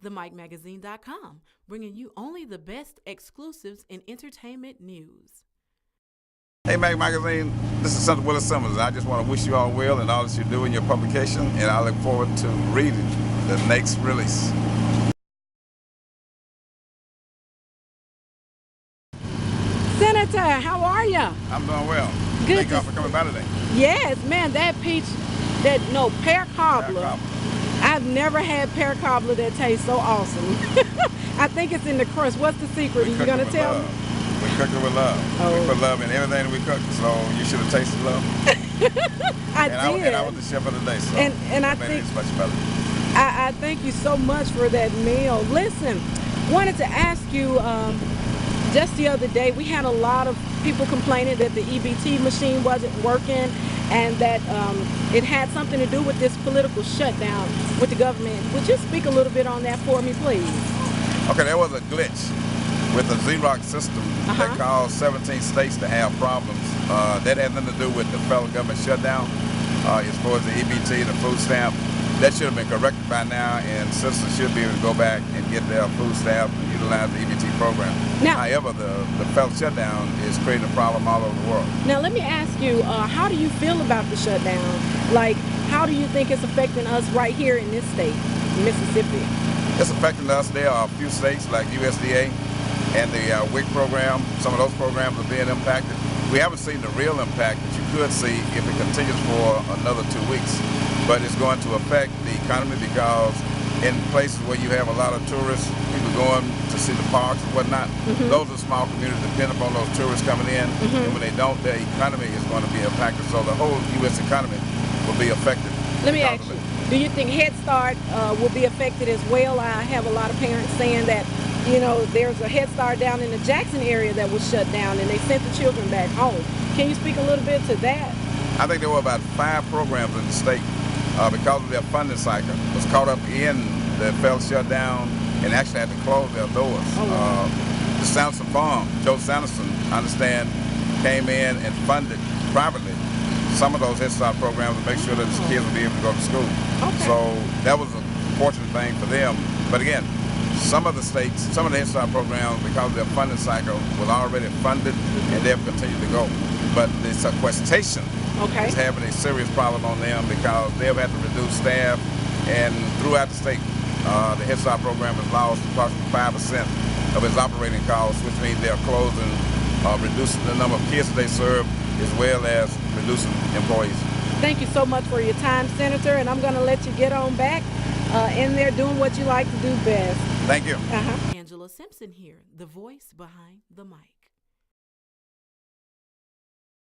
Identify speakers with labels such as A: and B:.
A: TheMikeMagazine.com, bringing you only the best exclusives in entertainment news.
B: Hey, Mike Magazine, this is Senator Willis Simmons. I just want to wish you all well in all that you do in your publication, and I look forward to reading the next release.
C: Senator, how are you?
B: I'm doing well.
C: Good.
B: Thank God for coming by today.
C: Yes, man, that pear cobbler. I've never had pear cobbler that tastes so awesome. I think it's in the crust. What's the secret? Are you going to tell me?
B: We cook it with love.
C: Oh.
B: We put love in everything that we cook, so you should have tasted love.
C: I did.
B: And I was the chef of the day, so
C: and I think
B: it's much better.
C: I thank you so much for that meal. Listen, wanted to ask you, just the other day, we had a lot of people complaining that the EBT machine wasn't working and that it had something to do with this political shutdown with the government. Would you speak a little bit on that for me, please?
B: Okay, there was a glitch with the Xerox system that caused 17 states to have problems. That had nothing to do with the federal government shutdown. As far as the EBT and the food stamp, that should have been corrected by now, and citizens should be able to go back and get their food stamp and utilize the EBT program.
C: Now,
B: however, the federal shutdown is creating a problem all over the world.
C: Now, let me ask you, how do you feel about the shutdown? Like, how do you think it's affecting us right here in this state, Mississippi?
B: It's affecting us. There are a few states like USDA and the WIC program. Some of those programs are being impacted. We haven't seen the real impact that you could see if it continues for another 2 weeks. But it's going to affect the economy because in places where you have a lot of tourists, people going to see the parks and whatnot, those are small communities dependent upon those tourists coming in. And when they don't, their economy is going to be impacted. So the whole U.S. economy will be affected.
C: Let me ask you, do you think Head Start will be affected as well? I have a lot of parents saying that, you know, there's a Head Start down in the Jackson area that was shut down and they sent the children back home. Can you speak a little bit to that?
B: I think there were about 5 programs in the state because of their funding cycle was caught up in the federal shutdown and actually had to close their doors. The Sanderson Farm, Joe Sanderson, I understand, came in and funded privately some of those Head Start programs to make sure that his kids would be able to go to school. So that was a fortunate thing for them. But again, some of the states, some of the Head Start programs, because of their funding cycle, was already funded and they've continued to go. But the sequestration is having a serious problem on them because they've had to reduce staff, and throughout the state, the Head Start program has lost approximately 5% of its operating costs, which means they're closing, reducing the number of kids that they serve, as well as reducing employees.
C: Thank you so much for your time, Senator, and I'm going to let you get on back in there doing what you like to do best.
B: Thank you.
A: Angela Simpson here, the voice behind the mic.